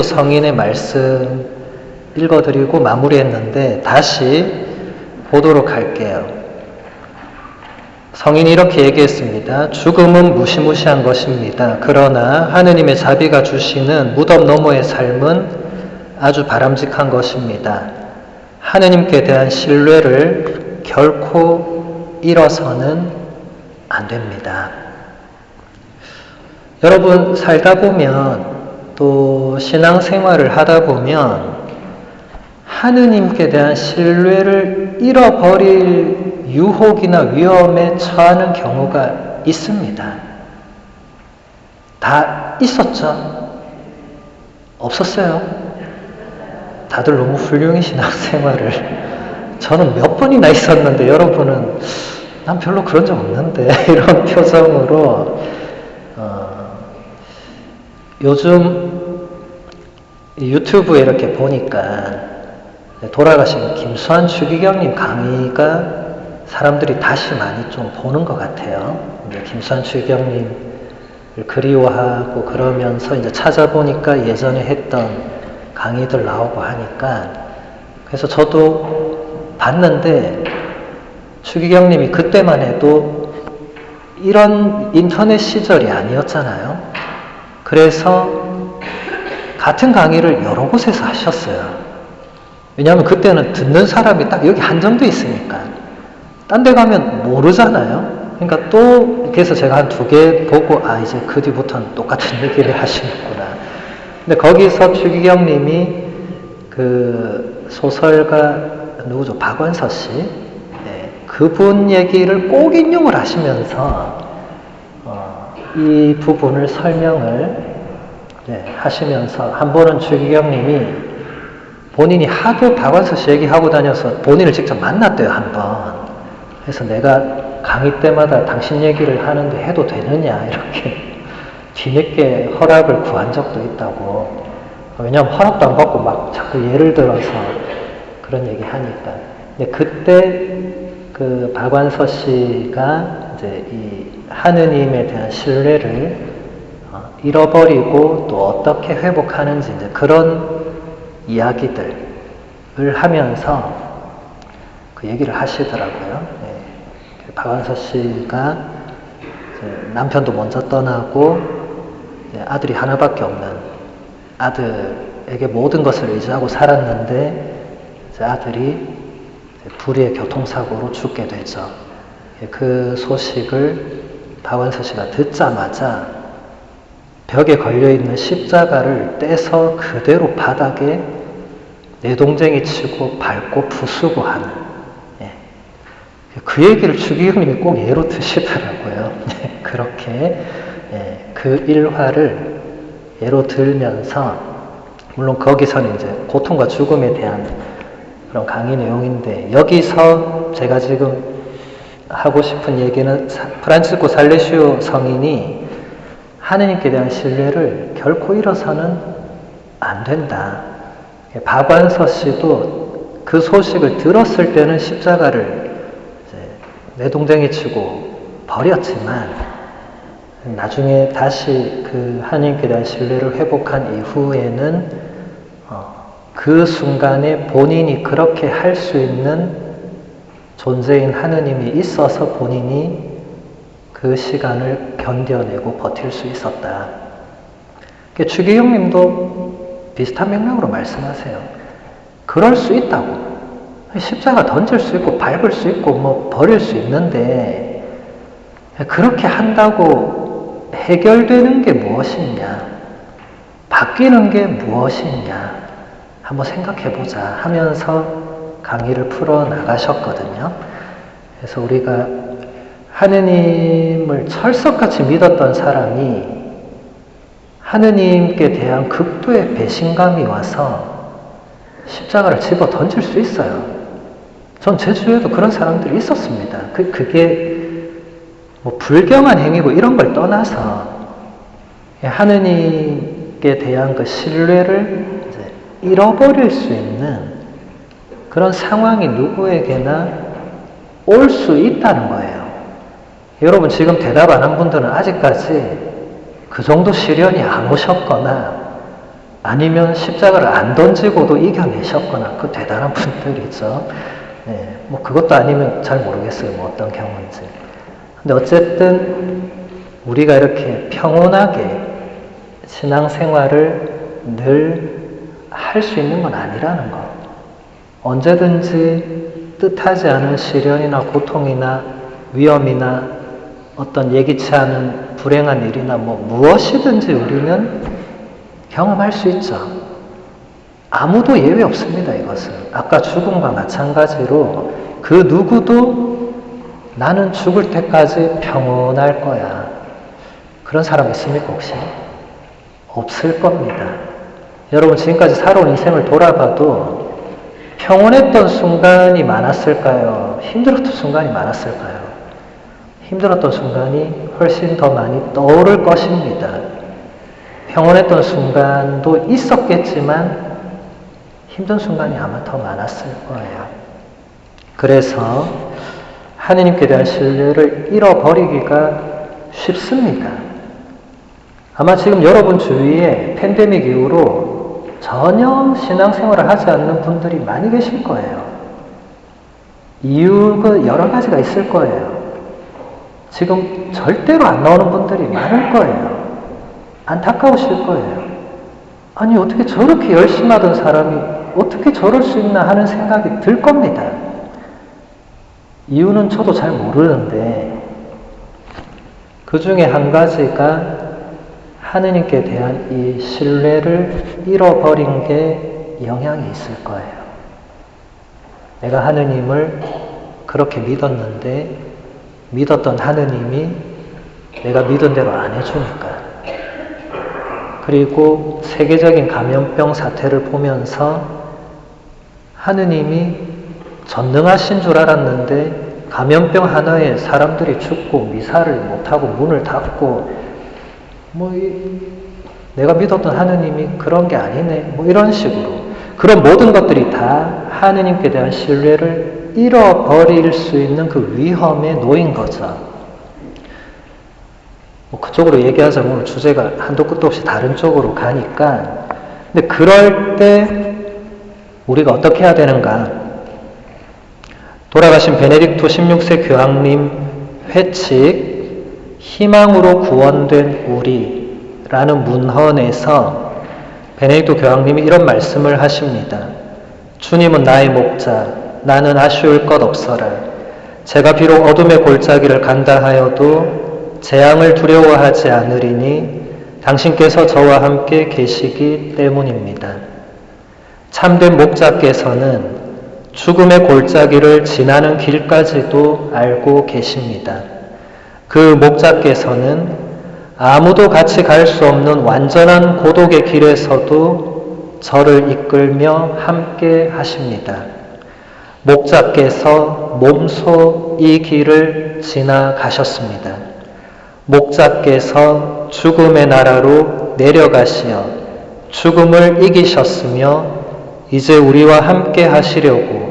성인의 말씀 읽어드리고 마무리했는데 다시 보도록 할게요. 성인이 이렇게 얘기했습니다. 죽음은 무시무시한 것입니다. 그러나 하느님의 자비가 주시는 무덤 너머의 삶은 아주 바람직한 것입니다. 하느님께 대한 신뢰를 결코 잃어서는 안 됩니다. 여러분, 살다 보면 또 신앙생활을 하다 보면 하느님께 대한 신뢰를 잃어버릴 유혹이나 위험에 처하는 경우가 있습니다. 다 있었죠? 없었어요? 다들 너무 훌륭히 신앙생활을 저는 몇 번이나 있었는데 여러분은 난 별로 그런 적 없는데 이런 표정으로 요즘 유튜브에 이렇게 보니까 돌아가신 김수환 추기경님 강의가 사람들이 다시 많이 좀 보는 것 같아요. 이제 김수환 추기경님을 그리워하고 그러면서 이제 찾아보니까 예전에 했던 강의들 나오고 하니까 그래서 저도 봤는데 추기경님이 그때만 해도 이런 인터넷 시절이 아니었잖아요. 그래서 같은 강의를 여러 곳에서 하셨어요. 왜냐하면 그때는 듣는 사람이 딱 여기 한정돼 있으니까 딴 데 가면 모르잖아요. 그러니까 또 그래서 제가 한 2개 보고 이제 그 뒤부터는 똑같은 얘기를 하시는구나. 근데 거기서 추기경님이 그 소설가 누구죠? 박완서 씨, 그분 얘기를 꼭 인용을 하시면서 이 부분을 설명을 하시면서 한 번은 추기경님이 본인이 하도 박완서 씨 얘기하고 다녀서 본인을 직접 만났대요, 한 번. 그래서 내가 강의 때마다 당신 얘기를 하는데 해도 되느냐 이렇게 뒤늦게 허락을 구한 적도 있다고. 왜냐하면 허락도 안 받고 막 자꾸 예를 들어서 그런 얘기 하니까. 근데 그때 그 박완서 씨가 이제 이 하느님에 대한 신뢰를 잃어버리고 또 어떻게 회복하는지 이제 그런 이야기들을 하면서 그 얘기를 하시더라고요. 박완서 씨가 남편도 먼저 떠나고 아들이 하나밖에 없는 아들에게 모든 것을 의지하고 살았는데 아들이 불의의 교통사고로 죽게 되죠. 그 소식을 박완서 씨가 듣자마자 벽에 걸려있는 십자가를 떼서 그대로 바닥에 내동댕이 치고 밟고 부수고 하는 그 얘기를 추기경님이 꼭 예로 드시더라고요. 그렇게 그 일화를 예로 들면서 물론 거기서는 이제 고통과 죽음에 대한 그런 강의 내용인데 여기서 제가 지금 하고 싶은 얘기는 프란치스코 살레시오 성인이 하느님께 대한 신뢰를 결코 잃어서는 안 된다. 박완서 씨도 그 소식을 들었을 때는 십자가를 내동댕이 치고 버렸지만 나중에 다시 그 하느님께 대한 신뢰를 회복한 이후에는 그 순간에 본인이 그렇게 할 수 있는 존재인 하느님이 있어서 본인이 그 시간을 견뎌내고 버틸 수 있었다. 추기경님도 비슷한 맥락으로 말씀하세요. 그럴 수 있다고. 십자가 던질 수 있고 밟을 수 있고 뭐 버릴 수 있는데 그렇게 한다고 해결되는 게 무엇이냐, 바뀌는 게 무엇이냐 한번 생각해보자 하면서 강의를 풀어나가셨거든요. 그래서 우리가 하느님을 철석같이 믿었던 사람이 하느님께 대한 극도의 배신감이 와서 십자가를 집어 던질 수 있어요. 전 제 주위에도 그런 사람들이 있었습니다. 그게 뭐 불경한 행위고 이런 걸 떠나서 하느님께 대한 그 신뢰를 이제 잃어버릴 수 있는 그런 상황이 누구에게나 올 수 있다는 거예요. 여러분 지금 대답 안 한 분들은 아직까지 그 정도 시련이 안 오셨거나 아니면 십자가를 안 던지고도 이겨내셨거나 그 대단한 분들이죠. 네, 뭐 그것도 아니면 잘 모르겠어요. 뭐 어떤 경우인지. 근데 어쨌든 우리가 이렇게 평온하게 신앙생활을 늘 할 수 있는 건 아니라는 거. 언제든지 뜻하지 않은 시련이나 고통이나 위험이나 어떤 예기치 않은 불행한 일이나 뭐 무엇이든지 우리는 경험할 수 있죠. 아무도 예외 없습니다, 이것은. 아까 죽음과 마찬가지로 그 누구도 나는 죽을 때까지 평온할 거야. 그런 사람 있습니까, 혹시? 없을 겁니다. 여러분, 지금까지 살아온 인생을 돌아봐도 평온했던 순간이 많았을까요? 힘들었던 순간이 많았을까요? 힘들었던 순간이 훨씬 더 많이 떠오를 것입니다. 평온했던 순간도 있었겠지만 힘든 순간이 아마 더 많았을 거예요. 그래서 하느님께 대한 신뢰를 잃어버리기가 쉽습니다. 아마 지금 여러분 주위에 팬데믹 이후로 전혀 신앙생활을 하지 않는 분들이 많이 계실 거예요. 이유가 여러 가지가 있을 거예요. 지금 절대로 안 나오는 분들이 많을 거예요. 안타까우실 거예요. 아니, 어떻게 저렇게 열심히 하던 사람이 어떻게 저럴 수 있나 하는 생각이 들 겁니다. 이유는 저도 잘 모르는데 그 중에 한 가지가 하느님께 대한 이 신뢰를 잃어버린 게 영향이 있을 거예요. 내가 하느님을 그렇게 믿었는데 믿었던 하느님이 내가 믿은 대로 안 해주니까. 그리고 세계적인 감염병 사태를 보면서 하느님이 전능하신 줄 알았는데 감염병 하나에 사람들이 죽고 미사를 못하고 문을 닫고 내가 믿었던 하느님이 그런 게 아니네. 이런 식으로. 그런 모든 것들이 다 하느님께 대한 신뢰를 잃어버릴 수 있는 그 위험에 놓인 거죠. 그쪽으로 얘기하자면 오늘 주제가 한도 끝도 없이 다른 쪽으로 가니까. 근데 그럴 때 우리가 어떻게 해야 되는가? 돌아가신 베네딕토 16세 교황님 회칙 희망으로 구원된 우리라는 문헌에서 베네딕토 교황님이 이런 말씀을 하십니다. 주님은 나의 목자, 나는 아쉬울 것 없어라. 제가 비록 어둠의 골짜기를 간다 하여도 재앙을 두려워하지 않으리니 당신께서 저와 함께 계시기 때문입니다. 참된 목자께서는 죽음의 골짜기를 지나는 길까지도 알고 계십니다. 그 목자께서는 아무도 같이 갈 수 없는 완전한 고독의 길에서도 저를 이끌며 함께 하십니다. 목자께서 몸소 이 길을 지나가셨습니다. 목자께서 죽음의 나라로 내려가시어 죽음을 이기셨으며 이제 우리와 함께 하시려고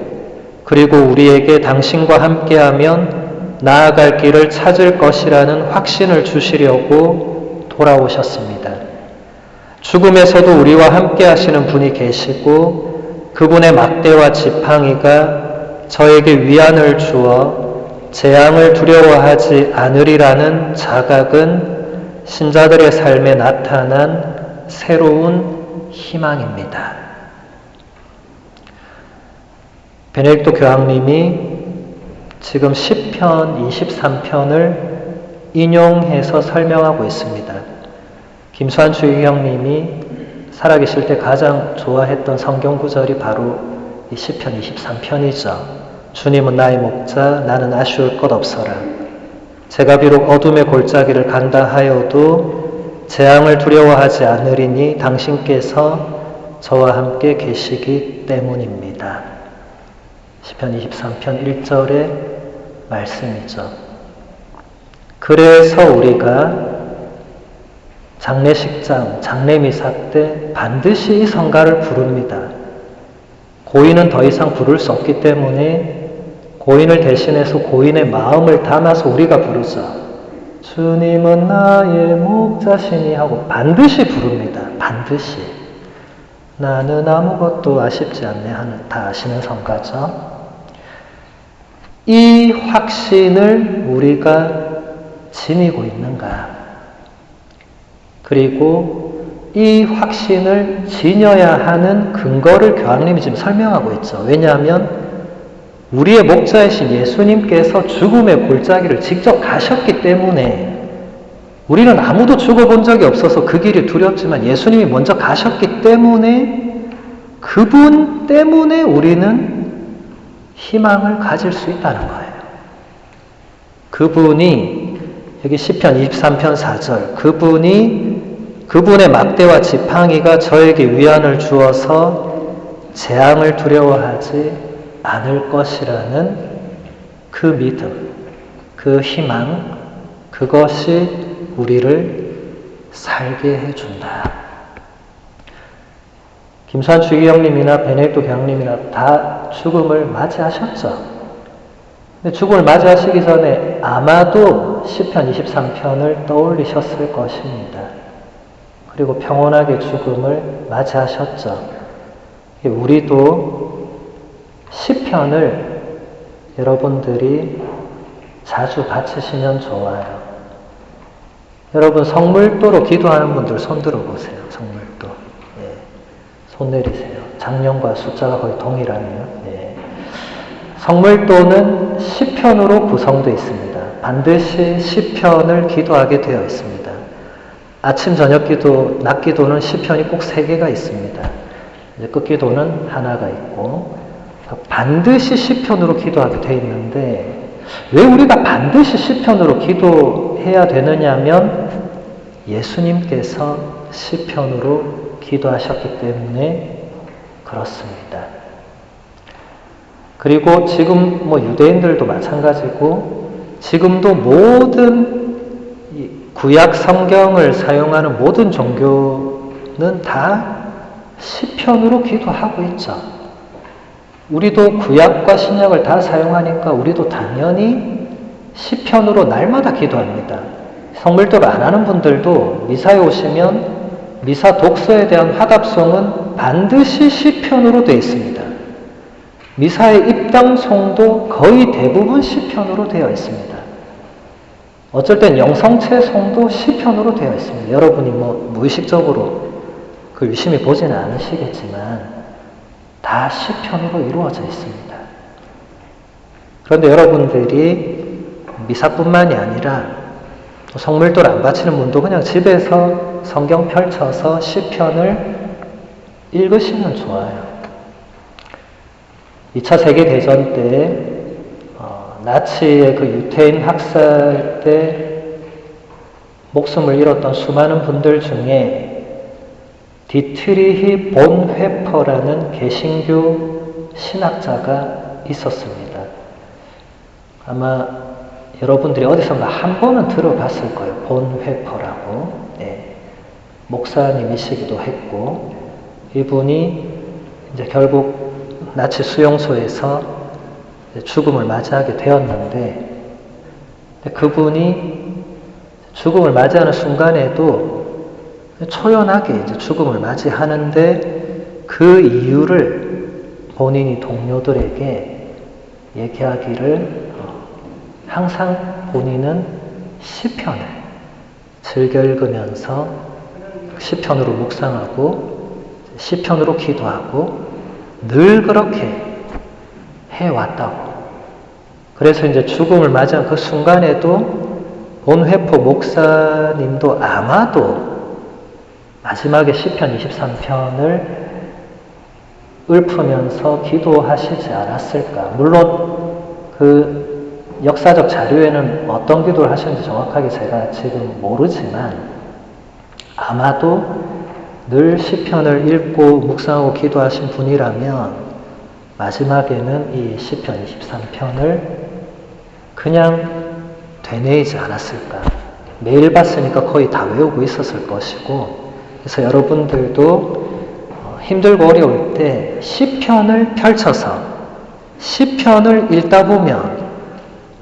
그리고 우리에게 당신과 함께하면 나아갈 길을 찾을 것이라는 확신을 주시려고 돌아오셨습니다. 죽음에서도 우리와 함께 하시는 분이 계시고 그분의 막대와 지팡이가 저에게 위안을 주어 재앙을 두려워하지 않으리라는 자각은 신자들의 삶에 나타난 새로운 희망입니다. 베네딕토 교황님이 지금 시편 23편을 인용해서 설명하고 있습니다. 김수환 주의형님이 살아계실 때 가장 좋아했던 성경 구절이 바로 이 시편 23편이죠. 주님은 나의 목자, 나는 아쉬울 것 없어라. 제가 비록 어둠의 골짜기를 간다 하여도 재앙을 두려워하지 않으리니 당신께서 저와 함께 계시기 때문입니다. 시편 23편 1절의 말씀이죠. 그래서 우리가 장례식장, 장례미사 때 반드시 이 성가를 부릅니다. 고인은 더 이상 부를 수 없기 때문에 고인을 대신해서 고인의 마음을 담아서 우리가 부르죠. 주님은 나의 목자시니 하고 반드시 부릅니다. 반드시. 나는 아무것도 아쉽지 않네 하는, 다 아시는 성가죠. 이 확신을 우리가 지니고 있는가? 그리고 이 확신을 지녀야 하는 근거를 교황님이 지금 설명하고 있죠. 왜냐하면 우리의 목자이신 예수님께서 죽음의 골짜기를 직접 가셨기 때문에 우리는 아무도 죽어본 적이 없어서 그 길이 두렵지만 예수님이 먼저 가셨기 때문에 그분 때문에 우리는 희망을 가질 수 있다는 거예요. 그분이 여기 시편 23편 4절 그분의 막대와 지팡이가 저에게 위안을 주어서 재앙을 두려워하지 않을 것이라는 그 믿음, 그 희망, 그것이 우리를 살게 해준다. 김수환 주기형님이나 베네딕토 교황님이나 다 죽음을 맞이하셨죠. 근데 죽음을 맞이하시기 전에 아마도 시편 23편을 떠올리셨을 것입니다. 그리고 평온하게 죽음을 맞이하셨죠. 우리도 시편을 여러분들이 자주 바치시면 좋아요. 여러분 성물도로 기도하는 분들 손 들어보세요. 성물도. 예. 손 내리세요. 작년과 숫자가 거의 동일하네요. 예. 성물도는 시편으로 구성되어 있습니다. 반드시 시편을 기도하게 되어 있습니다. 아침 저녁 기도, 낮 기도는 시편이 꼭 3개가 있습니다. 이제 끝기도는 하나가 있고 반드시 시편으로 기도하게 되어 있는데 왜 우리가 반드시 시편으로 기도해야 되느냐면 예수님께서 시편으로 기도하셨기 때문에 그렇습니다. 그리고 지금 유대인들도 마찬가지고 지금도 모든 구약 성경을 사용하는 모든 종교는 다 시편으로 기도하고 있죠. 우리도 구약과 신약을 다 사용하니까 우리도 당연히 시편으로 날마다 기도합니다. 성물도를 안 하는 분들도 미사에 오시면 미사 독서에 대한 화답송은 반드시 시편으로 되어 있습니다. 미사의 입당송도 거의 대부분 시편으로 되어 있습니다. 어쩔 땐 영성체송도 시편으로 되어 있습니다. 여러분이 무의식적으로 그걸 유심히 보지는 않으시겠지만 다 시편으로 이루어져 있습니다. 그런데 여러분들이 미사뿐만이 아니라 성물도를 안 바치는 분도 그냥 집에서 성경 펼쳐서 시편을 읽으시면 좋아요. 2차 세계대전 때 나치의 그 유태인 학살 때 목숨을 잃었던 수많은 분들 중에 디트리히 본회퍼라는 개신교 신학자가 있었습니다. 아마 여러분들이 어디선가 한 번은 들어봤을 거예요. 본회퍼라고. 네. 목사님이시기도 했고 이분이 이제 결국 나치 수용소에서 죽음을 맞이하게 되었는데 그분이 죽음을 맞이하는 순간에도 초연하게 이제 죽음을 맞이하는데 그 이유를 본인이 동료들에게 얘기하기를 항상 본인은 시편을 즐겨 읽으면서 시편으로 묵상하고 시편으로 기도하고 늘 그렇게 해왔다고. 그래서 이제 죽음을 맞이한 그 순간에도 본회포 목사님도 아마도 마지막에 시편 23편을 읊으면서 기도하시지 않았을까. 물론 그 역사적 자료에는 어떤 기도를 하셨는지 정확하게 제가 지금 모르지만 아마도 늘 시편을 읽고 묵상하고 기도하신 분이라면 마지막에는 이 시편 23편을 그냥 되뇌이지 않았을까. 매일 봤으니까 거의 다 외우고 있었을 것이고 그래서 여러분들도 힘들고 어려울 때 시편을 펼쳐서 시편을 읽다 보면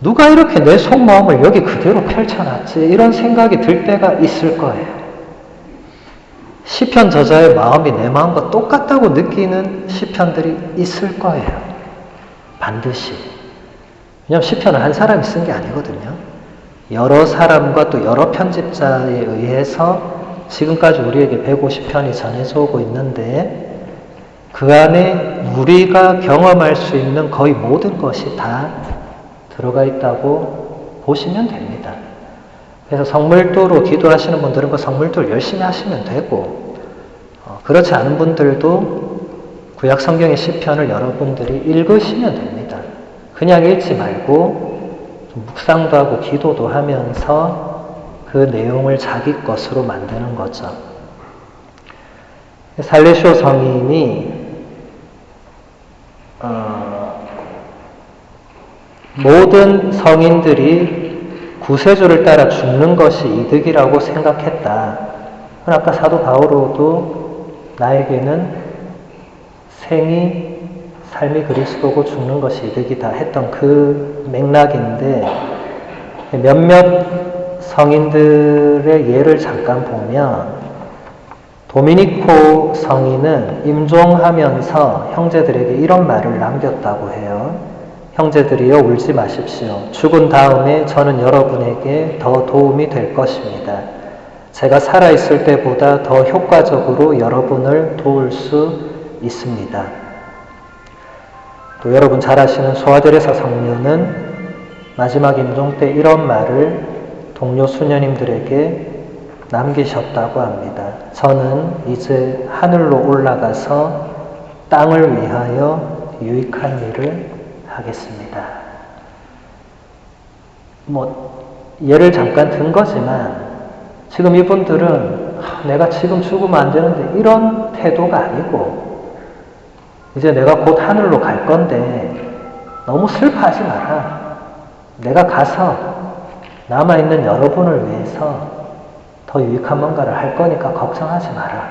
누가 이렇게 내 속마음을 여기 그대로 펼쳐놨지 이런 생각이 들 때가 있을 거예요. 시편 저자의 마음이 내 마음과 똑같다고 느끼는 시편들이 있을 거예요. 반드시. 왜냐하면 시편은 한 사람이 쓴 게 아니거든요. 여러 사람과 또 여러 편집자에 의해서 지금까지 우리에게 150편이 전해져 오고 있는데 그 안에 우리가 경험할 수 있는 거의 모든 것이 다 들어가 있다고 보시면 됩니다. 그래서 성물도로 기도하시는 분들은 그 성물도를 열심히 하시면 되고 그렇지 않은 분들도 구약 성경의 시편을 여러분들이 읽으시면 됩니다. 그냥 읽지 말고 좀 묵상도 하고 기도도 하면서 그 내용을 자기 것으로 만드는 거죠. 살레쇼 성인이 모든 성인들이 구세주를 따라 죽는 것이 이득이라고 생각했다. 아까 사도 바오로도 나에게는 삶이 그리스도고 죽는 것이 이득이다 했던 그 맥락인데 몇몇 성인들의 예를 잠깐 보면 도미니코 성인은 임종하면서 형제들에게 이런 말을 남겼다고 해요. 형제들이여 울지 마십시오. 죽은 다음에 저는 여러분에게 더 도움이 될 것입니다. 제가 살아있을 때보다 더 효과적으로 여러분을 도울 수 있습니다. 또 여러분 잘 아시는 소아데레사 성녀는 마지막 임종 때 이런 말을 동료 수녀님들에게 남기셨다고 합니다. 저는 이제 하늘로 올라가서 땅을 위하여 유익한 일을 하겠습니다. 예를 잠깐 든 거지만 지금 이분들은 내가 지금 죽으면 안 되는데 이런 태도가 아니고 이제 내가 곧 하늘로 갈 건데 너무 슬퍼하지 마라. 내가 가서 남아있는 여러분을 위해서 더 유익한 뭔가를 할 거니까 걱정하지 마라.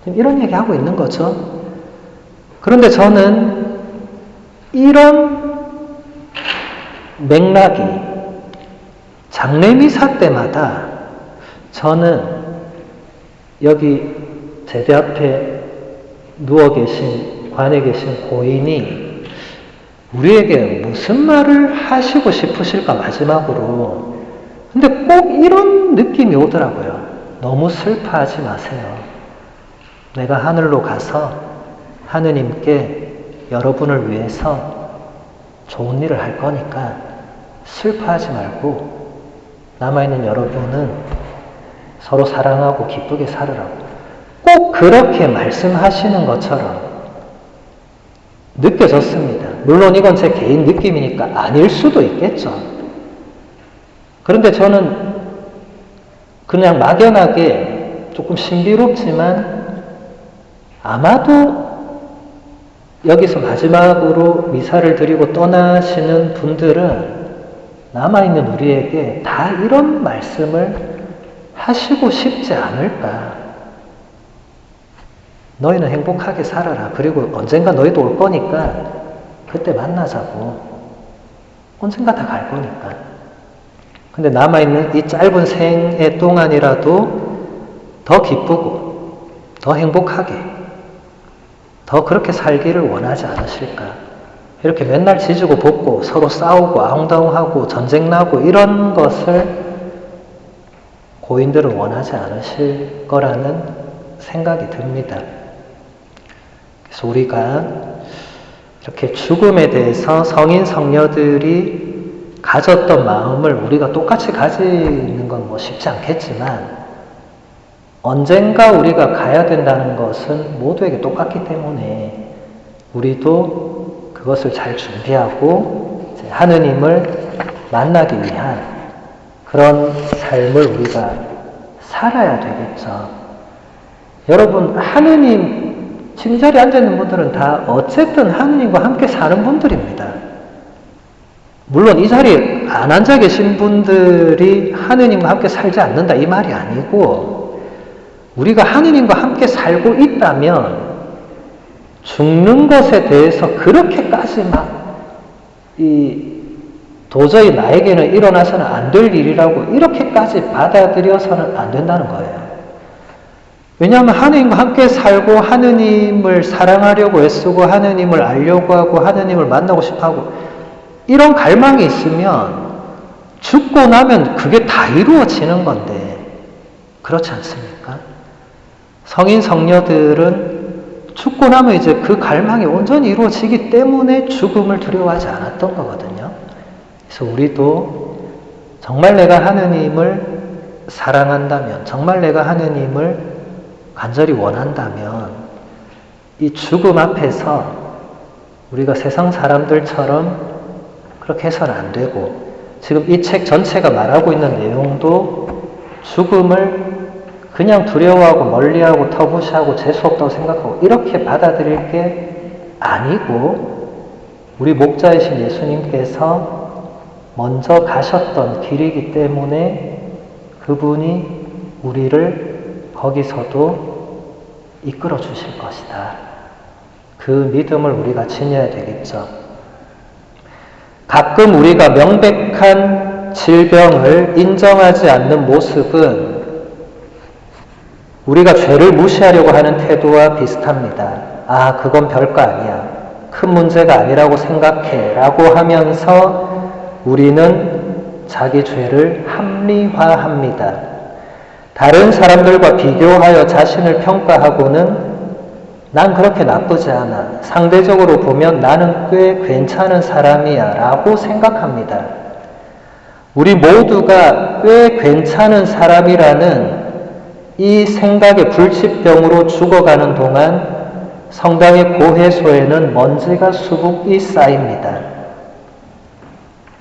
지금 이런 얘기하고 있는 거죠. 그런데 저는 이런 맥락이 장례미사 때마다 저는 여기 제대 앞에 누워 계신, 관에 계신 고인이 우리에게 무슨 말을 하시고 싶으실까 마지막으로. 근데 꼭 이런 느낌이 오더라고요. 너무 슬퍼하지 마세요. 내가 하늘로 가서 하느님께 여러분을 위해서 좋은 일을 할 거니까 슬퍼하지 말고 남아있는 여러분은 서로 사랑하고 기쁘게 살으라고. 꼭 그렇게 말씀하시는 것처럼 느껴졌습니다. 물론 이건 제 개인 느낌이니까 아닐 수도 있겠죠. 그런데 저는 그냥 막연하게 조금 신비롭지만 아마도 여기서 마지막으로 미사를 드리고 떠나시는 분들은 남아있는 우리에게 다 이런 말씀을 하시고 싶지 않을까. 너희는 행복하게 살아라. 그리고 언젠가 너희도 올 거니까 그때 만나자고. 언젠가 다 갈 거니까. 근데 남아있는 이 짧은 생애 동안이라도 더 기쁘고 더 행복하게 더 그렇게 살기를 원하지 않으실까. 이렇게 맨날 지지고 볶고 서로 싸우고 아웅다웅하고 전쟁 나고 이런 것을 고인들은 원하지 않으실 거라는 생각이 듭니다. 그래서 우리가 이렇게 죽음에 대해서 성인 성녀들이 가졌던 마음을 우리가 똑같이 가지는 건 쉽지 않겠지만 언젠가 우리가 가야 된다는 것은 모두에게 똑같기 때문에 우리도 그것을 잘 준비하고 하느님을 만나기 위한 그런 삶을 우리가 살아야 되겠죠. 여러분, 하느님, 지금 이 자리에 앉아있는 분들은 다 어쨌든 하느님과 함께 사는 분들입니다. 물론 이 자리에 안 앉아 계신 분들이 하느님과 함께 살지 않는다 이 말이 아니고 우리가 하느님과 함께 살고 있다면 죽는 것에 대해서 그렇게까지 도저히 나에게는 일어나서는 안 될 일이라고 이렇게까지 받아들여서는 안 된다는 거예요. 왜냐하면 하느님과 함께 살고 하느님을 사랑하려고 애쓰고 하느님을 알려고 하고 하느님을 만나고 싶어하고 이런 갈망이 있으면 죽고 나면 그게 다 이루어지는 건데 그렇지 않습니까? 성인 성녀들은 죽고 나면 이제 그 갈망이 온전히 이루어지기 때문에 죽음을 두려워하지 않았던 거거든요. 그래서 우리도 정말 내가 하느님을 사랑한다면, 정말 내가 하느님을 간절히 원한다면 이 죽음 앞에서 우리가 세상 사람들처럼 그렇게 해서는 안 되고, 지금 이 책 전체가 말하고 있는 내용도 죽음을 그냥 두려워하고 멀리하고 터부시하고 재수없다고 생각하고 이렇게 받아들일 게 아니고, 우리 목자이신 예수님께서 먼저 가셨던 길이기 때문에 그분이 우리를 거기서도 이끌어 주실 것이다. 그 믿음을 우리가 지녀야 되겠죠. 가끔 우리가 명백한 질병을 인정하지 않는 모습은 우리가 죄를 무시하려고 하는 태도와 비슷합니다. 아, 그건 별거 아니야. 큰 문제가 아니라고 생각해. 라고 하면서 우리는 자기 죄를 합리화합니다. 다른 사람들과 비교하여 자신을 평가하고는 난 그렇게 나쁘지 않아. 상대적으로 보면 나는 꽤 괜찮은 사람이야. 라고 생각합니다. 우리 모두가 꽤 괜찮은 사람이라는 이 생각의 불치병으로 죽어가는 동안 성당의 고해소에는 먼지가 수북이 쌓입니다.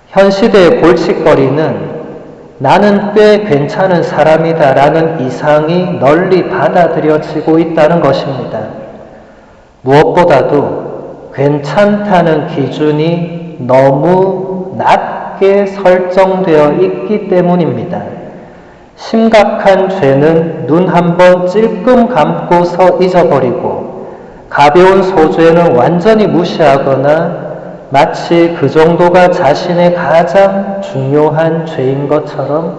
현 시대의 골칫거리는 나는 꽤 괜찮은 사람이다 라는 이상이 널리 받아들여지고 있다는 것입니다. 무엇보다도 괜찮다는 기준이 너무 낮게 설정되어 있기 때문입니다. 심각한 죄는 눈 한번 찔끔 감고서 잊어버리고 가벼운 소죄는 완전히 무시하거나 마치 그 정도가 자신의 가장 중요한 죄인 것처럼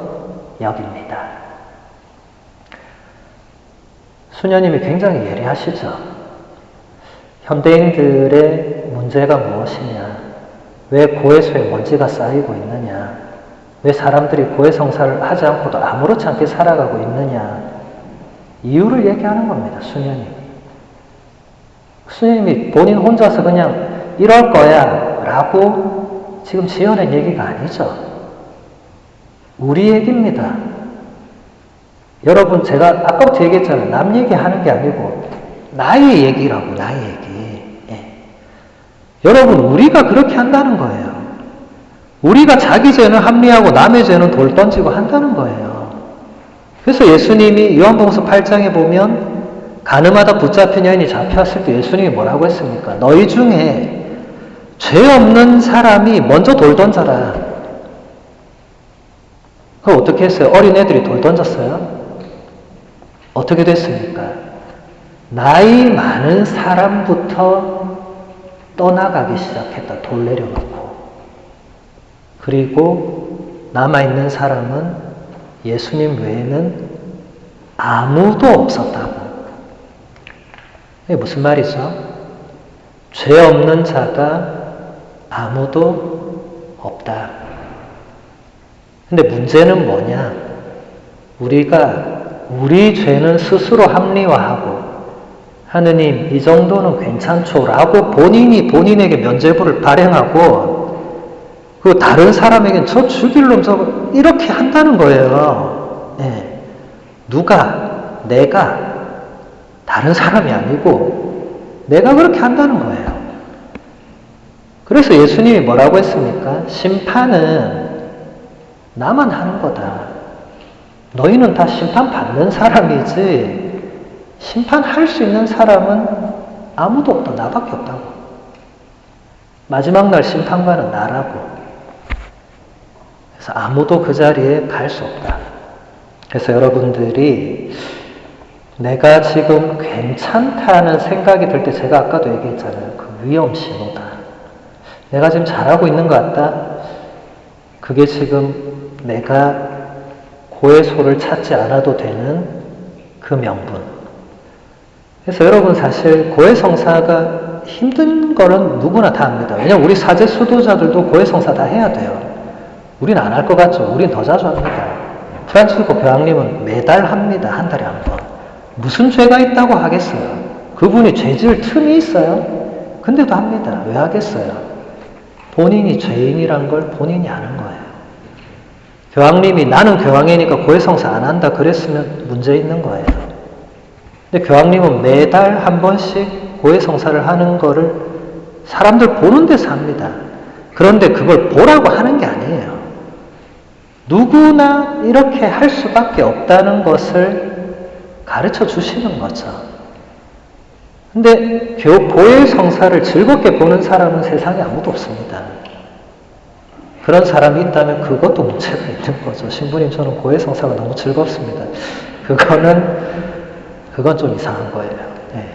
여깁니다. 수녀님이 굉장히 예리하시죠. 현대인들의 문제가 무엇이냐? 왜 고해소에 먼지가 쌓이고 있느냐? 왜 사람들이 고해성사를 하지 않고도 아무렇지 않게 살아가고 있느냐? 이유를 얘기하는 겁니다, 수녀님이. 수녀님이 본인 혼자서 그냥 이럴 거야 라고 지금 지어낸 얘기가 아니죠. 우리 얘기입니다. 여러분, 제가 아까부터 얘기했잖아요. 남 얘기하는 게 아니고 나의 얘기라고, 나의 얘기. 예. 여러분, 우리가 그렇게 한다는 거예요. 우리가 자기 죄는 합리하고 남의 죄는 돌 던지고 한다는 거예요. 그래서 예수님이 요한복음 8장에 보면 가늠하다 붙잡힌 여인이 잡혔을 때 예수님이 뭐라고 했습니까? 너희 중에 죄 없는 사람이 먼저 돌 던져라. 그럼 어떻게 했어요? 어린애들이 돌 던졌어요? 어떻게 됐습니까? 나이 많은 사람부터 떠나가기 시작했다. 돌 내려놓고. 그리고 남아있는 사람은 예수님 외에는 아무도 없었다고. 이게 무슨 말이죠? 죄 없는 자가 아무도 없다. 근데 문제는 뭐냐? 우리가 우리 죄는 스스로 합리화하고 하느님 이 정도는 괜찮죠 라고 본인이 본인에게 면죄부를 발행하고 그 다른 사람에겐 저 죽일 놈 저거 이렇게 한다는 거예요. 네. 누가? 내가 다른 사람이 아니고 내가 그렇게 한다는 거예요. 그래서 예수님이 뭐라고 했습니까? 심판은 나만 하는 거다. 너희는 다 심판받는 사람이지 심판할 수 있는 사람은 아무도 없다. 나밖에 없다고. 마지막 날 심판관은 나라고. 그래서 아무도 그 자리에 갈 수 없다. 그래서 여러분들이 내가 지금 괜찮다는 생각이 들 때 제가 아까도 얘기했잖아요. 그 위험 신호다. 내가 지금 잘하고 있는 것 같다. 그게 지금 내가 고해소를 찾지 않아도 되는 그 명분. 그래서 여러분 사실 고해성사가 힘든 거는 누구나 다 합니다. 왜냐면 우리 사제 수도자들도 고해성사 다 해야 돼요. 우리는 안 할 것 같죠? 우린 더 자주 합니다. 프란치스코 교황님은 매달 합니다. 한 달에 한 번. 무슨 죄가 있다고 하겠어요? 그분이 죄질 틈이 있어요? 근데도 합니다. 왜 하겠어요? 본인이 죄인이란 걸 본인이 아는 거예요. 교황님이 나는 교황이니까 고해성사 안 한다 그랬으면 문제 있는 거예요. 근데 교황님은 매달 한 번씩 고해성사를 하는 거를 사람들 보는 데서 합니다. 그런데 그걸 보라고 하는 게 아니에요. 누구나 이렇게 할 수밖에 없다는 것을 가르쳐 주시는 거죠. 근데 고해성사를 즐겁게 보는 사람은 세상에 아무도 없습니다. 그런 사람이 있다면 그것도 문제가 있는 거죠. 신부님 저는 고해성사가 너무 즐겁습니다. 그건 좀 이상한 거예요. 네.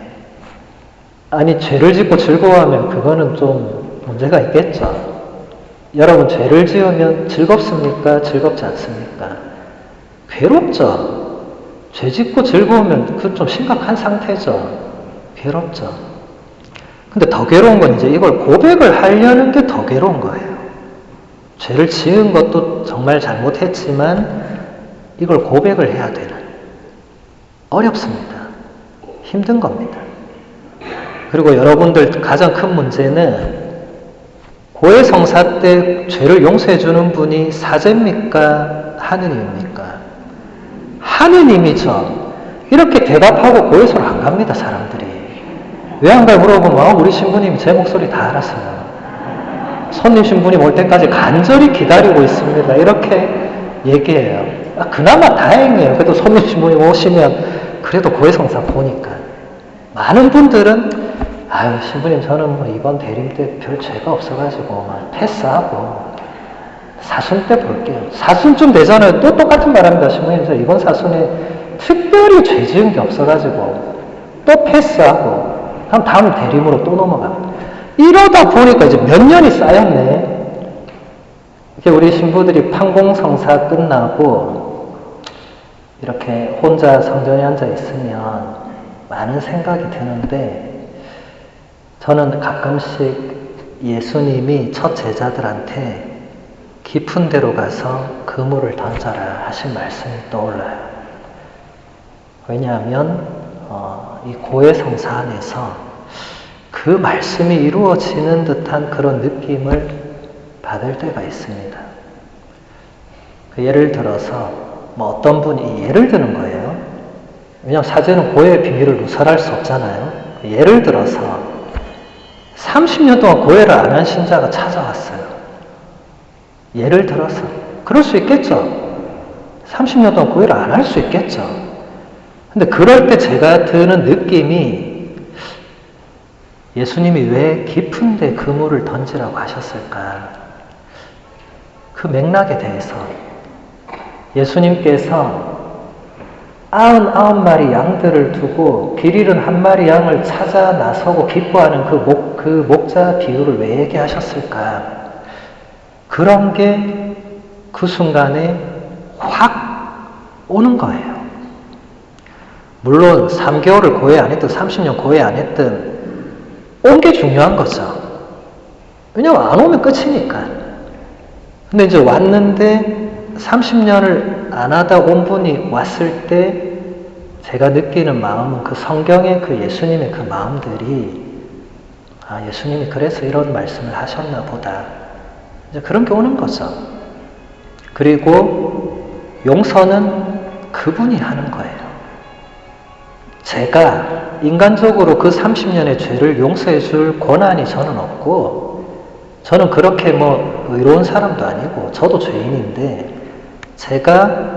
아니 죄를 짓고 즐거워하면 그거는 좀 문제가 있겠죠. 여러분 죄를 지으면 즐겁습니까? 즐겁지 않습니까? 괴롭죠. 죄 짓고 즐거우면 그건 좀 심각한 상태죠. 괴롭죠. 근데 더 괴로운 건 이제 이걸 고백을 하려는 게 더 괴로운 거예요. 죄를 지은 것도 정말 잘못했지만 이걸 고백을 해야 되는. 어렵습니다. 힘든 겁니다. 그리고 여러분들 가장 큰 문제는 고해성사 때 죄를 용서해 주는 분이 사제입니까? 하느님입니까? 하느님이죠. 이렇게 대답하고 고해소를 안 갑니다, 사람들이. 왜 안 가요? 물어보면 우리 신부님이 제 목소리 다 알았어요. 손님 신부님 올 때까지 간절히 기다리고 있습니다. 이렇게 얘기해요. 그나마 다행이에요. 그래도 손님 신부님 오시면 그래도 고해성사 보니까. 많은 분들은 아유 신부님 저는 뭐 이번 대림 때 별 죄가 없어가지고 막 패스하고 사순 때 볼게요. 사순쯤 되잖아요. 또 똑같은 말 합니다. 신부님 저 이번 사순에 특별히 죄 지은 게 없어가지고 또 패스하고 그럼 다음 대림으로 또 넘어갑니다. 이러다 보니까 이제 몇 년이 쌓였네. 이렇게 우리 신부들이 판공성사 끝나고 이렇게 혼자 성전에 앉아 있으면 많은 생각이 드는데 저는 가끔씩 예수님이 첫 제자들한테 깊은 데로 가서 그물을 던져라 하신 말씀이 떠올라요. 왜냐하면 이 고해성사 안에서 그 말씀이 이루어지는 듯한 그런 느낌을 받을 때가 있습니다. 예를 들어서 뭐 어떤 분이 예를 드는 거예요. 왜냐하면 사제는 고해의 비밀을 누설할 수 없잖아요. 예를 들어서 30년 동안 고해를 안 한 신자가 찾아왔어요. 예를 들어서 그럴 수 있겠죠. 30년 동안 고해를 안 할 수 있겠죠. 근데 그럴 때 제가 드는 느낌이 예수님이 왜 깊은 데 그물을 던지라고 하셨을까? 그 맥락에 대해서 예수님께서 99마리 양들을 두고 길 잃은 한 마리 양을 찾아 나서고 기뻐하는 그 목자 비유를 왜 얘기하셨을까? 그런 게 그 순간에 확 오는 거예요. 물론 3개월을 고해 안 했든 30년 고해 안 했든 온 게 중요한 거죠. 왜냐면 안 오면 끝이니까. 근데 이제 왔는데 30년을 안 하다 온 분이 왔을 때 제가 느끼는 마음은 그 성경의 그 예수님의 그 마음들이 예수님이 그래서 이런 말씀을 하셨나 보다. 이제 그런 게 오는 거죠. 그리고 용서는 그분이 하는 거예요. 제가 인간적으로 그 30년의 죄를 용서해 줄 권한이 저는 없고 저는 그렇게 뭐 의로운 사람도 아니고 저도 죄인인데 제가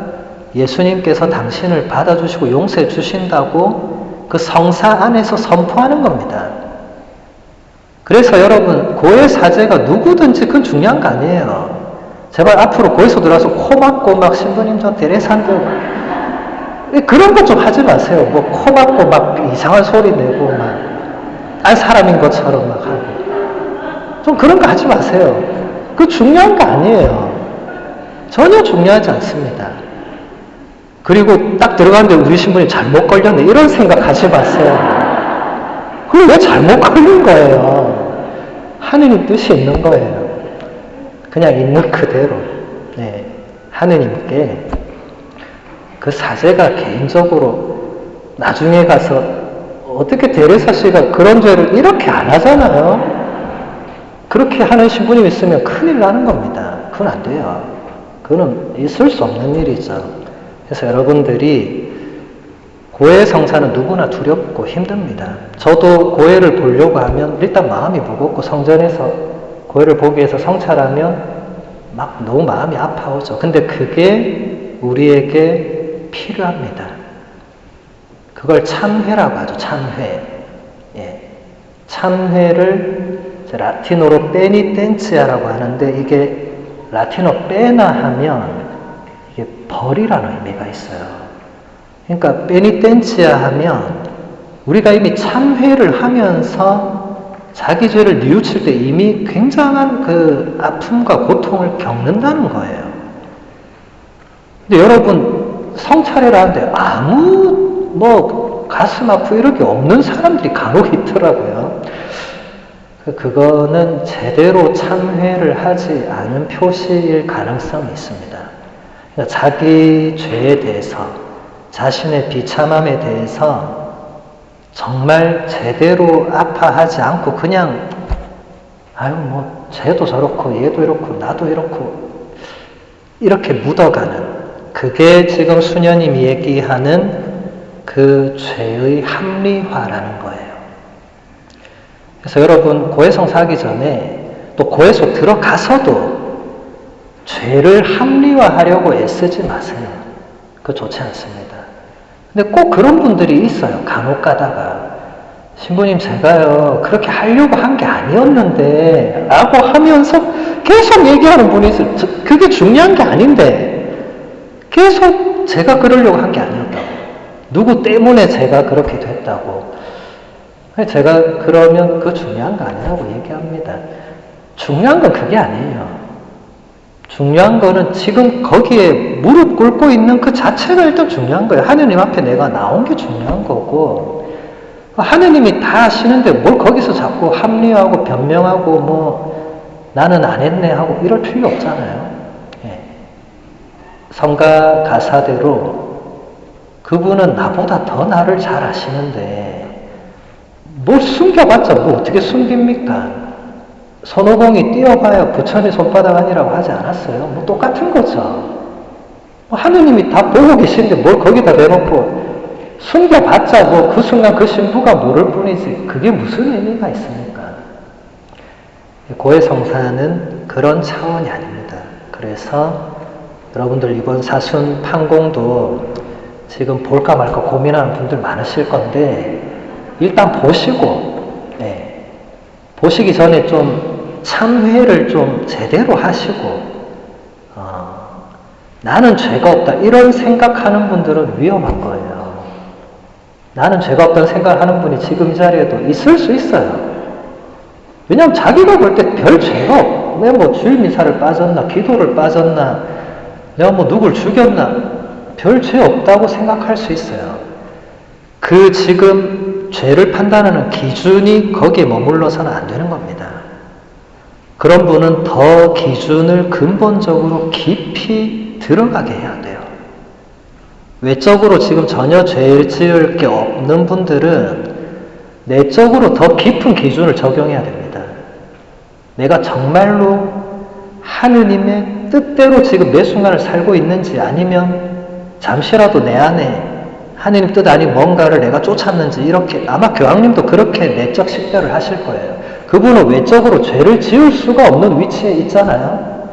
예수님께서 당신을 받아주시고 용서해 주신다고 그 성사 안에서 선포하는 겁니다. 그래서 여러분 고해 사제가 누구든지 그건 중요한 거 아니에요. 제발 앞으로 고해소 들어와서 코 막고 막 신부님 저 대례산들 그런 거 좀 하지 마세요. 뭐 코 막고 막 이상한 소리 내고 막 딴 사람인 것처럼 막 하고 좀 그런 거 하지 마세요. 그 중요한 거 아니에요. 전혀 중요하지 않습니다. 그리고 딱 들어가는데 우리 신부님 잘못 걸렸네 이런 생각 하지 마세요. 그걸 왜 잘못 걸린 거예요? 하느님 뜻이 있는 거예요. 그냥 있는 그대로. 네. 하느님께 그 사제가 개인적으로 나중에 가서 어떻게 데레사 씨가 그런 죄를 이렇게 안 하잖아요. 그렇게 하는 신부님 있으면 큰일 나는 겁니다. 그건 안 돼요. 그거는 있을 수 없는 일이죠. 그래서 여러분들이 고해 성사는 누구나 두렵고 힘듭니다. 저도 고해를 보려고 하면 일단 마음이 무겁고 성전에서 고해를 보기 위해서 성찰하면 막 너무 마음이 아파오죠. 근데 그게 우리에게 필요합니다. 그걸 참회라고 하죠. 참회. 예. 참회를 라틴어로 페니텐치아라고 하는데 이게 라틴어 페나 하면 이게 벌이라는 의미가 있어요. 그러니까 페니텐치아 하면 우리가 이미 참회를 하면서 자기 죄를 뉘우칠 때 이미 굉장한 그 아픔과 고통을 겪는다는 거예요. 근데 여러분 성찰회를 하는데 아무 가슴 아프고 이런 게 없는 사람들이 간혹 있더라고요. 그거는 제대로 참회를 하지 않은 표시일 가능성이 있습니다. 그러니까 자기 죄에 대해서, 자신의 비참함에 대해서 정말 제대로 아파하지 않고 그냥 쟤도 저렇고 얘도 이렇고 나도 이렇고 이렇게 묻어가는, 그게 지금 수녀님이 얘기하는 그 죄의 합리화라는 거예요. 그래서 여러분 고해성사 하기 전에 또 고해소 들어가서도 죄를 합리화하려고 애쓰지 마세요. 그거 좋지 않습니다. 근데 꼭 그런 분들이 있어요. 간혹 가다가 신부님 제가요 그렇게 하려고 한 게 아니었는데 라고 하면서 계속 얘기하는 분이 있어요. 그게 중요한 게 아닌데 계속 제가 그러려고 한 게 아니었다고, 누구 때문에 제가 그렇게 됐다고. 제가 그러면 그거 중요한 거 아니라고 얘기합니다. 중요한 건 그게 아니에요. 중요한 거는 지금 거기에 무릎 꿇고 있는 그 자체가 일단 중요한 거예요. 하느님 앞에 내가 나온 게 중요한 거고, 하느님이 다 아시는데 뭘 거기서 자꾸 합리화하고 변명하고 나는 안 했네 하고 이럴 필요 없잖아요. 예. 성가 가사대로 그분은 나보다 더 나를 잘 아시는데 뭘 숨겨봤자 어떻게 숨깁니까? 손오공이 뛰어봐야 부처님 손바닥 아니라고 하지 않았어요? 똑같은 거죠. 하느님이 다 보고 계시는데 뭘 거기다 대놓고 숨겨봤자 그 순간 그 신부가 모를 뿐이지 그게 무슨 의미가 있습니까? 고해성사는 그런 차원이 아닙니다. 그래서 여러분들 이번 사순 판공도 지금 볼까 말까 고민하는 분들 많으실 건데 일단 보시고, 보시기 전에 좀 참회를 좀 제대로 하시고, 나는 죄가 없다 이런 생각하는 분들은 위험한 거예요. 나는 죄가 없다는 생각을 하는 분이 지금 이 자리에도 있을 수 있어요. 왜냐하면 자기가 볼 때 별 죄가 없고, 내가 주일 미사를 빠졌나, 기도를 빠졌나, 내가 누굴 죽였나, 별 죄 없다고 생각할 수 있어요. 그 지금 죄를 판단하는 기준이 거기에 머물러서는 안 되는 겁니다. 그런 분은 더 기준을 근본적으로 깊이 들어가게 해야 돼요. 외적으로 지금 전혀 죄를 지을 게 없는 분들은 내적으로 더 깊은 기준을 적용해야 됩니다. 내가 정말로 하느님의 뜻대로 지금 매 순간을 살고 있는지, 아니면 잠시라도 내 안에 하느님 뜻 아닌 뭔가를 내가 쫓았는지, 이렇게 아마 교황님도 그렇게 내적 식별을 하실 거예요. 그분은 외적으로 죄를 지을 수가 없는 위치에 있잖아요.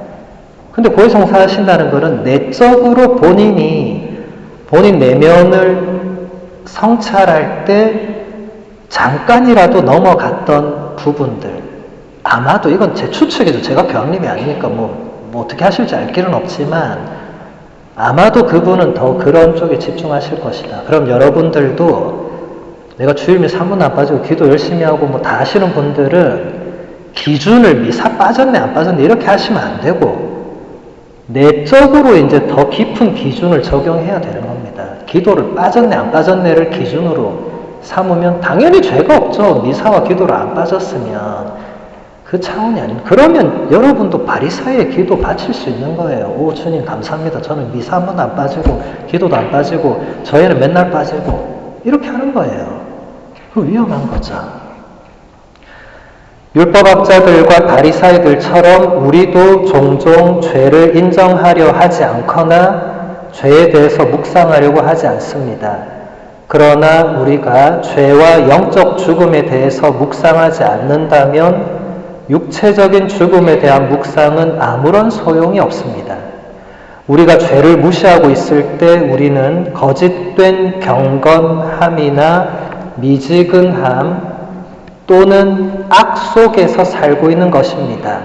근데 고해성사 하신다는 것은 내적으로 본인 내면을 성찰할 때 잠깐이라도 넘어갔던 부분들, 아마도 이건 제 추측이죠. 제가 교황님이 아니니까 어떻게 하실지 알 길은 없지만 아마도 그분은 더 그런 쪽에 집중하실 것이다. 그럼 여러분들도 내가 주일미 3분 안 빠지고 기도 열심히 하고 다 하시는 분들은 기준을 미사 빠졌네 안 빠졌네 이렇게 하시면 안 되고 내적으로 이제 더 깊은 기준을 적용해야 되는 겁니다. 기도를 빠졌네 안 빠졌네를 기준으로 삼으면 당연히 죄가 없죠. 미사와 기도를 안 빠졌으면. 그 차원이 아닙니다. 그러면 여러분도 바리새의 기도 바칠 수 있는 거예요. 오 주님 감사합니다. 저는 미사 한 번도 안 빠지고 기도도 안 빠지고 저희는 맨날 빠지고 이렇게 하는 거예요. 그 위험한 거죠. 율법학자들과 바리새이들처럼 우리도 종종 죄를 인정하려 하지 않거나 죄에 대해서 묵상하려고 하지 않습니다. 그러나 우리가 죄와 영적 죽음에 대해서 묵상하지 않는다면 육체적인 죽음에 대한 묵상은 아무런 소용이 없습니다. 우리가 죄를 무시하고 있을 때 우리는 거짓된 경건함이나 미지근함 또는 악 속에서 살고 있는 것입니다.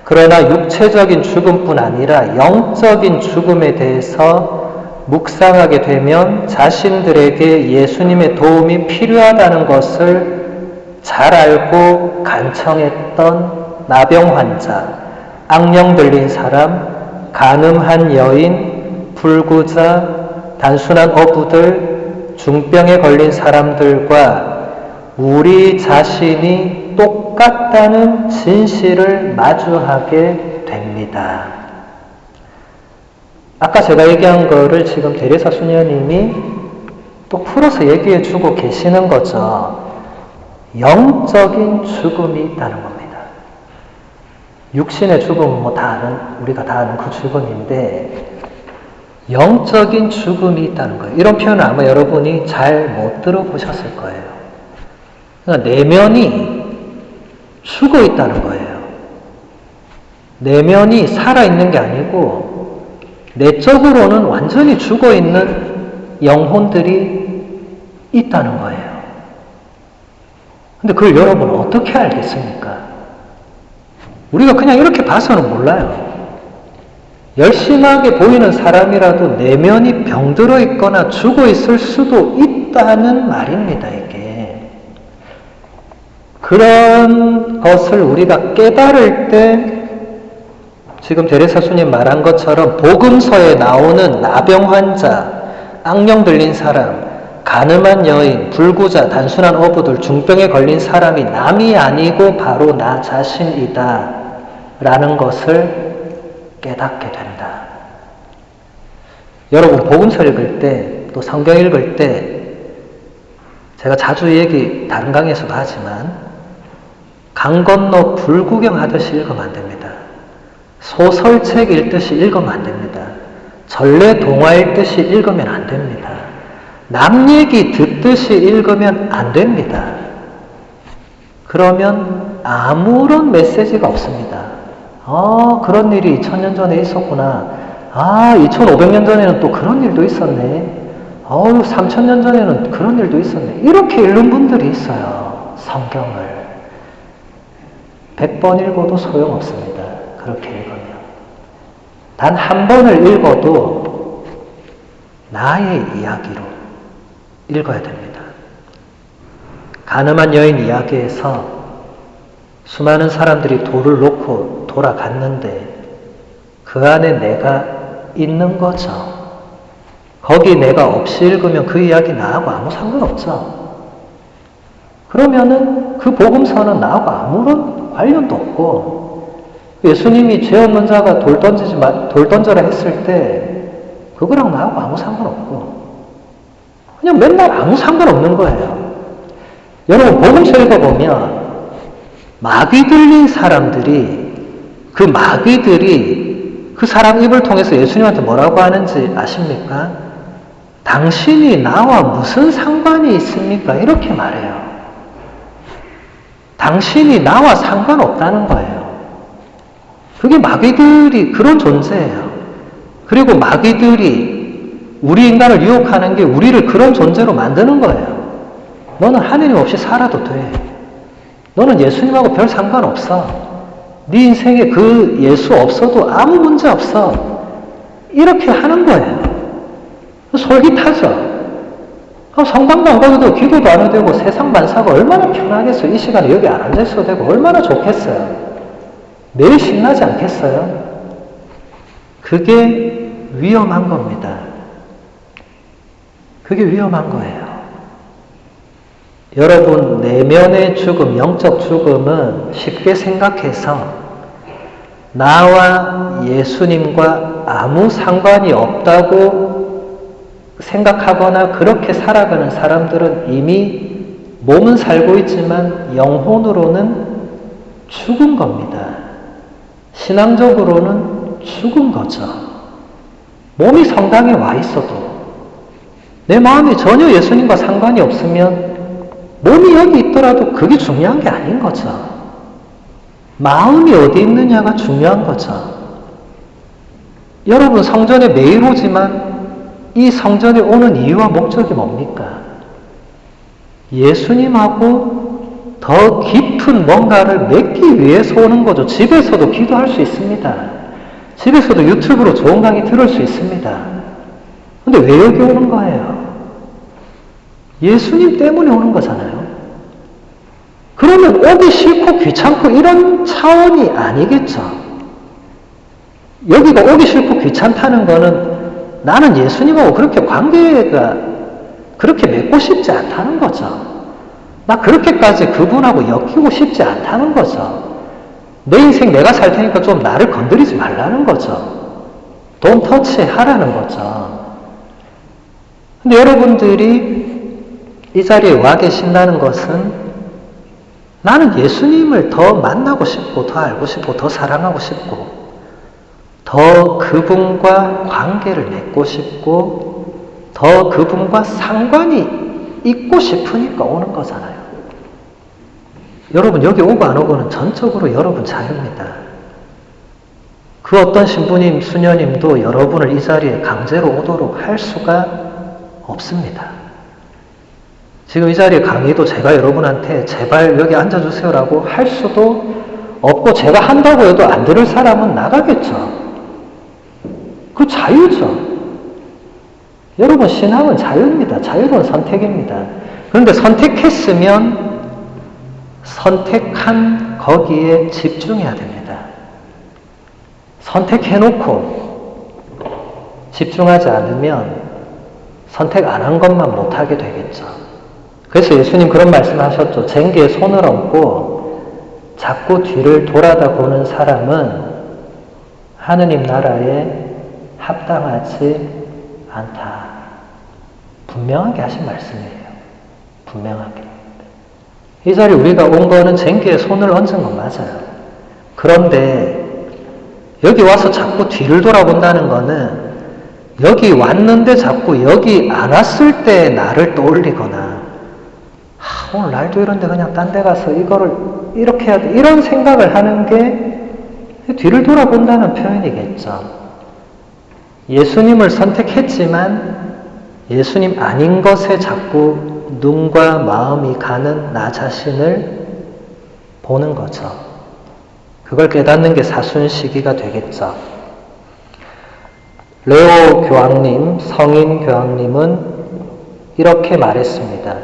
그러나 육체적인 죽음뿐 아니라 영적인 죽음에 대해서 묵상하게 되면 자신들에게 예수님의 도움이 필요하다는 것을 잘 알고 간청했던 나병 환자, 악령 들린 사람, 가늠한 여인, 불구자, 단순한 어부들, 중병에 걸린 사람들과 우리 자신이 똑같다는 진실을 마주하게 됩니다. 아까 제가 얘기한 거를 지금 대리사 수녀님이 또 풀어서 얘기해 주고 계시는 거죠. 영적인 죽음이 있다는 겁니다. 육신의 죽음은 뭐 다 아는, 우리가 다 아는 그 죽음인데 영적인 죽음이 있다는 거예요. 이런 표현은 아마 여러분이 잘 못 들어보셨을 거예요. 그러니까 내면이 죽어 있다는 거예요. 내면이 살아있는 게 아니고 내적으로는 완전히 죽어 있는 영혼들이 있다는 거예요. 근데 그걸 여러분 어떻게 알겠습니까? 우리가 그냥 이렇게 봐서는 몰라요. 열심하게 보이는 사람이라도 내면이 병들어 있거나 죽어 있을 수도 있다는 말입니다, 이게. 그런 것을 우리가 깨달을 때 지금 대리사수님 말한 것처럼 복음서에 나오는 나병 환자, 악령 들린 사람, 가늠한 여인, 불구자, 단순한 어부들, 중병에 걸린 사람이 남이 아니고 바로 나 자신이다 라는 것을 깨닫게 된다. 여러분 복음서 읽을 때, 또 성경 읽을 때 제가 자주 얘기 다른 강의에서도 하지만 강 건너 불구경 하듯이 읽으면 안 됩니다. 소설책 읽듯이 읽으면 안 됩니다. 전래 동화 읽듯이 읽으면 안 됩니다. 남 얘기 듣듯이 읽으면 안 됩니다. 그러면 아무런 메시지가 없습니다. 그런 일이 2000년 전에 있었구나. 2500년 전에는 또 그런 일도 있었네. 3000년 전에는 그런 일도 있었네. 이렇게 읽는 분들이 있어요. 성경을. 100번 읽어도 소용없습니다. 그렇게 읽으면. 단 한 번을 읽어도 나의 이야기로 읽어야 됩니다. 가늠한 여인 이야기에서 수많은 사람들이 돌을 놓고 돌아갔는데 그 안에 내가 있는 거죠. 거기 내가 없이 읽으면 그 이야기 나하고 아무 상관없죠. 그러면은 그 복음서는 나하고 아무런 관련도 없고 예수님이 죄 없는 자가 돌 던져라 했을 때 그거랑 나하고 아무 상관없고 그냥 맨날 아무 상관없는 거예요. 여러분 복음서 읽어보면 마귀 들린 사람들이 그 사람 입을 통해서 예수님한테 뭐라고 하는지 아십니까? 당신이 나와 무슨 상관이 있습니까? 이렇게 말해요. 당신이 나와 상관없다는 거예요. 그게 마귀들이 그런 존재예요. 그리고 마귀들이 우리 인간을 유혹하는 게 우리를 그런 존재로 만드는 거예요. 너는 하느님 없이 살아도 돼. 너는 예수님하고 별 상관없어. 네 인생에 그 예수 없어도 아무 문제 없어. 이렇게 하는 거예요. 솔깃하죠. 성당도 안 가도 되고 기도도 안 해도 되고 세상 만사가 얼마나 편하겠어요. 이 시간에 여기 안 앉아 있어도 되고 얼마나 좋겠어요. 매일 신나지 않겠어요? 그게 위험한 겁니다. 그게 위험한 거예요. 여러분, 내면의 죽음, 영적 죽음은 쉽게 생각해서 나와 예수님과 아무 상관이 없다고 생각하거나 그렇게 살아가는 사람들은 이미 몸은 살고 있지만 영혼으로는 죽은 겁니다. 신앙적으로는 죽은 거죠. 몸이 성당에 와 있어도 내 마음이 전혀 예수님과 상관이 없으면 몸이 여기 있더라도 그게 중요한 게 아닌 거죠. 마음이 어디 있느냐가 중요한 거죠. 여러분, 성전에 매일 오지만 이 성전에 오는 이유와 목적이 뭡니까? 예수님하고 더 깊은 뭔가를 맺기 위해서 오는 거죠. 집에서도 기도할 수 있습니다. 집에서도 유튜브로 좋은 강의 들을 수 있습니다. 근데 왜 여기 오는 거예요? 예수님 때문에 오는 거잖아요. 그러면 오기 싫고 귀찮고 이런 차원이 아니겠죠. 여기가 오기 싫고 귀찮다는 거는 나는 예수님하고 그렇게 관계가 그렇게 맺고 싶지 않다는 거죠. 나 그렇게까지 그분하고 엮이고 싶지 않다는 거죠. 내 인생 내가 살 테니까 좀 나를 건드리지 말라는 거죠. Don't touch 하라는 거죠. 근데 여러분들이 이 자리에 와 계신다는 것은 나는 예수님을 더 만나고 싶고 더 알고 싶고 더 사랑하고 싶고 더 그분과 관계를 맺고 싶고 더 그분과 상관이 있고 싶으니까 오는 거잖아요. 여러분, 여기 오고 안 오고는 전적으로 여러분 자유입니다. 그 어떤 신부님, 수녀님도 여러분을 이 자리에 강제로 오도록 할 수가 없습니다. 지금 이 자리에 강의도 제가 여러분한테 제발 여기 앉아주세요라고 할 수도 없고, 제가 한다고 해도 안 들을 사람은 나가겠죠. 그 자유죠. 여러분, 신앙은 자유입니다. 자유로운 선택입니다. 그런데 선택했으면 선택한 거기에 집중해야 됩니다. 선택해놓고 집중하지 않으면 선택 안 한 것만 못하게 되겠죠. 그래서 예수님 그런 말씀하셨죠. 쟁기에 손을 얹고 자꾸 뒤를 돌아다 보는 사람은 하느님 나라에 합당하지 않다. 분명하게 하신 말씀이에요. 분명하게. 이 자리에 우리가 온 거는 쟁기에 손을 얹은 건 맞아요. 그런데 여기 와서 자꾸 뒤를 돌아본다는 거는 여기 왔는데 자꾸 여기 안 왔을 때 나를 떠올리거나 오늘 날도 이런데 그냥 딴 데 가서 이거를 이렇게 해야 돼. 이런 생각을 하는 게 뒤를 돌아본다는 표현이겠죠. 예수님을 선택했지만 예수님 아닌 것에 자꾸 눈과 마음이 가는 나 자신을 보는 거죠. 그걸 깨닫는 게 사순시기가 되겠죠. 레오 교황님, 성인 교황님은 이렇게 말했습니다.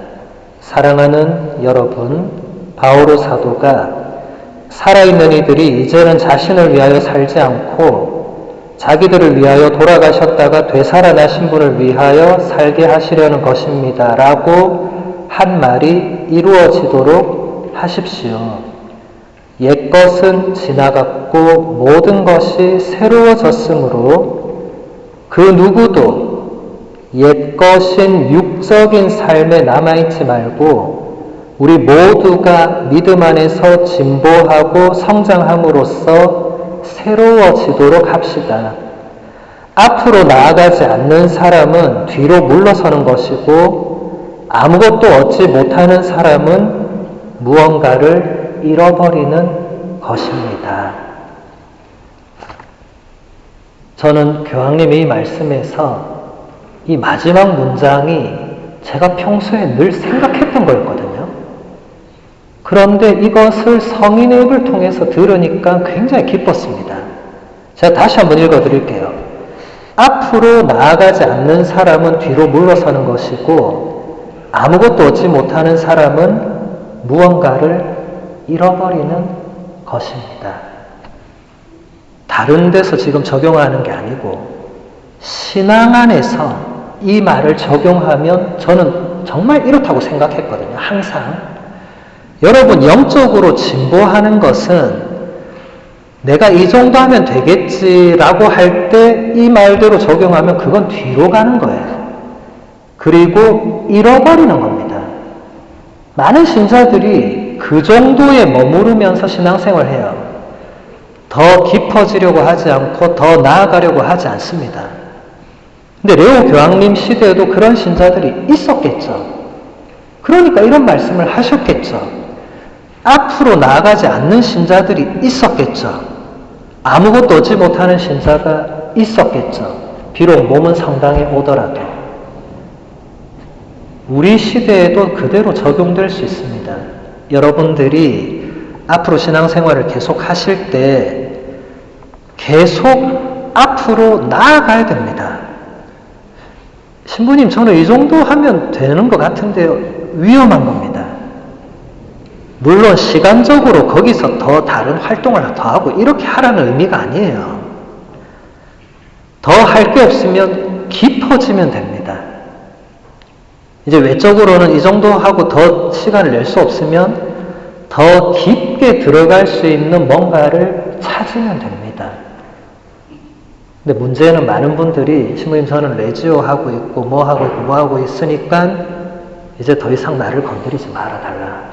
사랑하는 여러분, 바오로 사도가 살아있는 이들이 이제는 자신을 위하여 살지 않고 자기들을 위하여 돌아가셨다가 되살아나신 분을 위하여 살게 하시려는 것입니다. 라고 한 말이 이루어지도록 하십시오. 옛것은 지나갔고 모든 것이 새로워졌으므로 그 누구도 옛것인 육적인 삶에 남아있지 말고 우리 모두가 믿음 안에서 진보하고 성장함으로써 새로워지도록 합시다. 앞으로 나아가지 않는 사람은 뒤로 물러서는 것이고 아무것도 얻지 못하는 사람은 무언가를 잃어버리는 것입니다. 저는 교황님의 이 말씀에서 이 마지막 문장이 제가 평소에 늘 생각했던 거였거든요. 그런데 이것을 성인의 입을 통해서 들으니까 굉장히 기뻤습니다. 제가 다시 한번 읽어드릴게요. 앞으로 나아가지 않는 사람은 뒤로 물러서는 것이고 아무것도 얻지 못하는 사람은 무언가를 잃어버리는 것입니다. 다른 데서 지금 적용하는 게 아니고 신앙 안에서 이 말을 적용하면 저는 저는 정말 이렇다고 생각했거든요. 항상. 여러분, 영적으로 진보하는 것은 내가 이 정도 하면 되겠지라고 할 때 이 말대로 적용하면 그건 뒤로 가는 거예요. 그리고 잃어버리는 겁니다. 많은 신자들이 그 정도에 머무르면서 신앙생활을 해요. 더 깊어지려고 하지 않고 더 나아가려고 하지 않습니다. 근데 레오 교황님 시대에도 그런 신자들이 있었겠죠. 그러니까 이런 말씀을 하셨겠죠. 앞으로 나아가지 않는 신자들이 있었겠죠. 아무것도 얻지 못하는 신자가 있었겠죠. 비록 몸은 성당에 오더라도. 우리 시대에도 그대로 적용될 수 있습니다. 여러분들이 앞으로 신앙생활을 계속 하실 때 계속 앞으로 나아가야 됩니다. 신부님, 저는 이 정도 하면 되는 것 같은데요. 위험한 겁니다. 물론 시간적으로 거기서 더 다른 활동을 더 하고 이렇게 하라는 의미가 아니에요. 더 할 게 없으면 깊어지면 됩니다. 이제 외적으로는 이 정도 하고 더 시간을 낼 수 없으면 더 깊게 들어갈 수 있는 뭔가를 찾으면 됩니다. 근데 문제는 많은 분들이 신부님 저는 레지오 하고 있고 뭐 하고 있고 뭐 하고 있으니까 이제 더 이상 나를 건드리지 말아달라.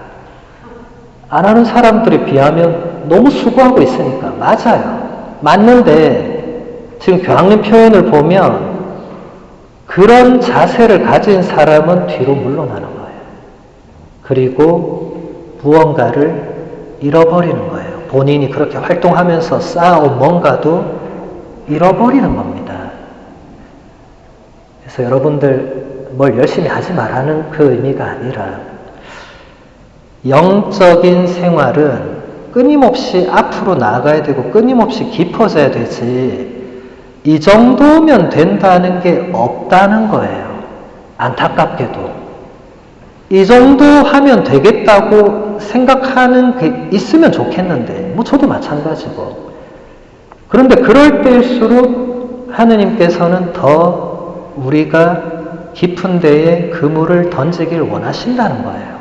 안 하는 사람들에 비하면 너무 수고하고 있으니까. 맞아요. 맞는데 지금 교황님 표현을 보면 그런 자세를 가진 사람은 뒤로 물러나는 거예요. 그리고 무언가를 잃어버리는 거예요. 본인이 그렇게 활동하면서 쌓아온 뭔가도 잃어버리는 겁니다. 그래서 여러분들 뭘 열심히 하지 말라는 그 의미가 아니라 영적인 생활은 끊임없이 앞으로 나아가야 되고 끊임없이 깊어져야 되지 이 정도면 된다는 게 없다는 거예요. 안타깝게도. 이 정도 하면 되겠다고 생각하는 게 있으면 좋겠는데 뭐 저도 마찬가지고. 그런데 그럴 때일수록 하느님께서는 더 우리가 깊은 데에 그물을 던지길 원하신다는 거예요.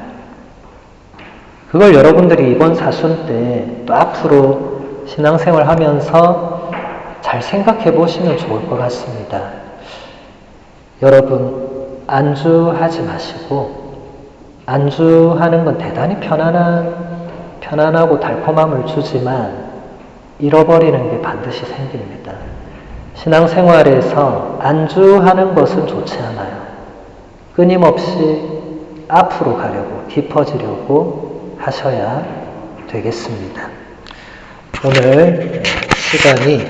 그걸 여러분들이 이번 사순 때 또 앞으로 신앙생활 하면서 잘 생각해 보시면 좋을 것 같습니다. 여러분, 안주하지 마시고, 안주하는 건 대단히 편안하고 달콤함을 주지만 잃어버리는 게 반드시 생깁니다. 신앙생활에서 안주하는 것은 좋지 않아요. 끊임없이 앞으로 가려고, 깊어지려고 하셔야 되겠습니다. 오늘 시간이